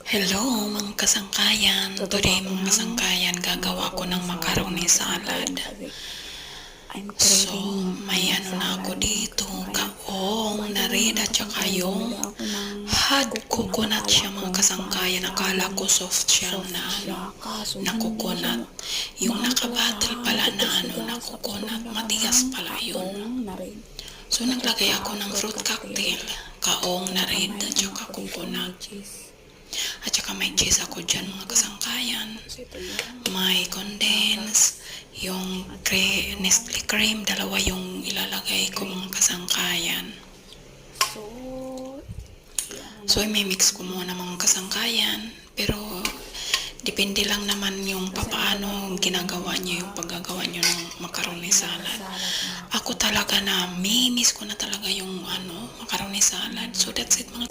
Hello mga kasangkayan. Today mga kasangkayan, gagawa ko ng macaroni salad. So, may ano na ako dito, kaong na red at saka yung hard coconut siya mga kasangkayan. Akala ko soft siya na coconut. Yung nakabattle pala na coconut, matigas pala yun. So, naglagay ako ng fruit cocktail, kaong na red at saka coconut. At saka may cheese ako dyan mga kasangkayan. May condense, yung Nestle cream, dalawa yung ilalagay ko mga kasangkayan. So may mix ko muna mga kasangkayan. Pero depende lang naman yung papaano ginagawa nyo yung paggagawa nyo ng macaroni salad. Ako talaga na miss ko na talaga yung macaroni salad. So that's it mga